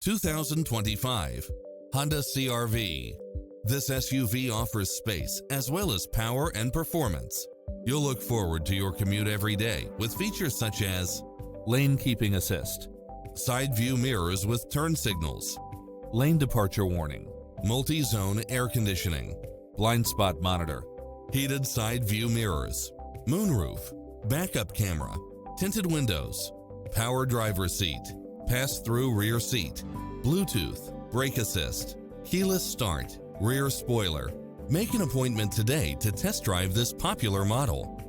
2025 Honda CR-V. This SUV offers space as well as power and performance. You'll look forward to your commute every day with features such as lane keeping assist, side view mirrors with turn signals, lane departure warning, multi-zone air conditioning, blind spot monitor, heated side view mirrors, moonroof, backup camera, tinted windows, power driver's seat, pass-through rear seat, Bluetooth, brake assist, keyless start, rear spoiler. Make an appointment today to test drive this popular model.